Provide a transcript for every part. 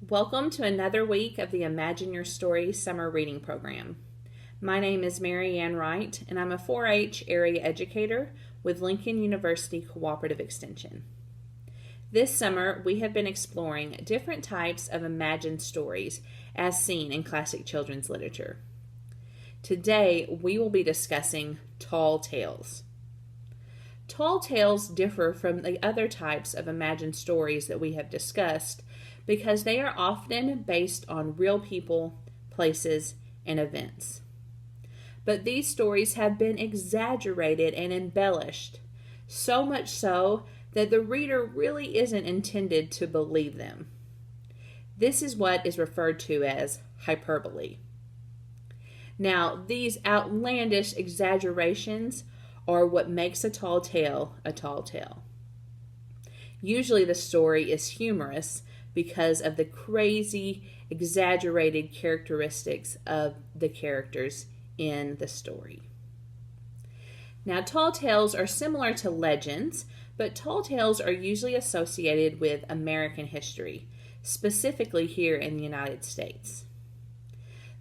Welcome to another week of the Imagine Your Story Summer Reading Program. My name is Mary Ann Wright, and I'm a 4-H area educator with Lincoln University Cooperative Extension. This summer, we have been exploring different types of imagined stories as seen in classic children's literature. Today, we will be discussing tall tales. Tall tales differ from the other types of imagined stories that we have discussed because they are often based on real people, places, and events. But these stories have been exaggerated and embellished, so much so that the reader really isn't intended to believe them. This is what is referred to as hyperbole. Now, these outlandish exaggerations are what makes a tall tale a tall tale. Usually the story is humorous because of the crazy, exaggerated characteristics of the characters in the story. Now, tall tales are similar to legends, but tall tales are usually associated with American history, specifically here in the United States.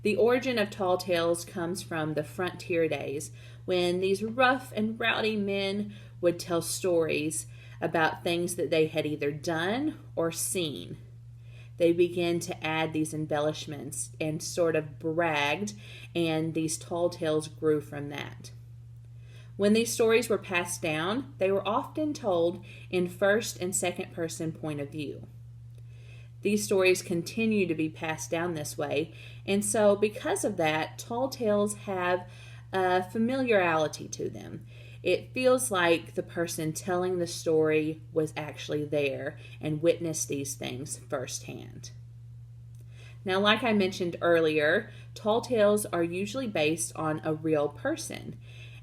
The origin of tall tales comes from the frontier days when these rough and rowdy men would tell stories about things that they had either done or seen. They began to add these embellishments and sort of bragged, and these tall tales grew from that. When these stories were passed down, they were often told in first and second person point of view. These stories continue to be passed down this way, and so because of that, tall tales have a familiarity to them. It feels like the person telling the story was actually there and witnessed these things firsthand. Now, like I mentioned earlier, tall tales are usually based on a real person,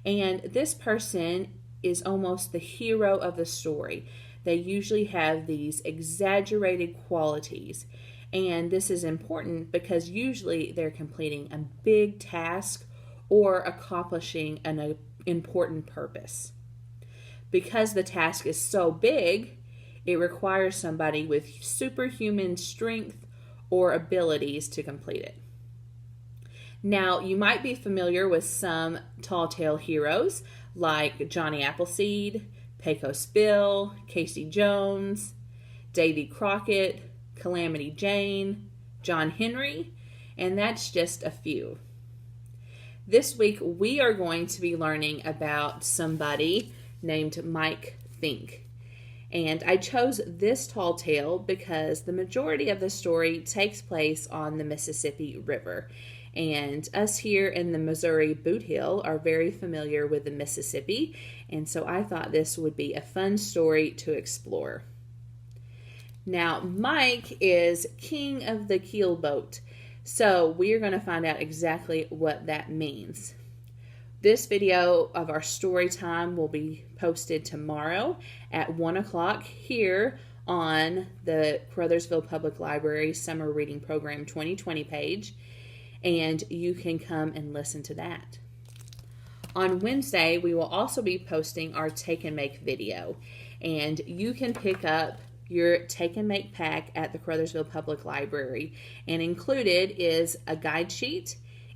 and this person is almost the hero of the story. They usually have these exaggerated qualities, and this is important because usually they're completing a big task or accomplishing an important purpose. Because the task is so big, it requires somebody with superhuman strength or abilities to complete it. Now, you might be familiar with some tall tale heroes like Johnny Appleseed, Pecos Bill, Casey Jones, Davy Crockett, Calamity Jane, John Henry, and that's just a few. This week, we are going to be learning about somebody named Mike Fink. And I chose this tall tale because the majority of the story takes place on the Mississippi River. And us here in the Missouri Bootheel are very familiar with the Mississippi. And so I thought this would be a fun story to explore. Now, Mike is king of the keelboat. So we are going to find out exactly what that means. This video of our story time will be posted tomorrow at 1 o'clock here on the Caruthersville Public Library Summer Reading Program 2020 page, and you can come and listen to that. On Wednesday, we will also be posting our Take and Make video, and you can pick up your Take and Make pack at the Caruthersville Public Library, and included is a guide sheet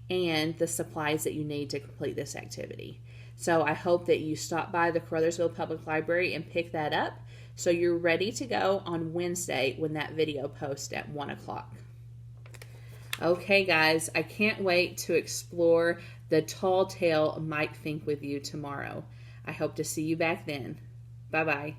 and the supplies that you need to complete this activity. So I hope that you stop by the Caruthersville Public Library and pick that up so you're ready to go on Wednesday when that video posts at 1 o'clock. Okay guys, I can't wait to explore the tall tale Mike Fink with you tomorrow. I hope to see you back then. Bye-bye.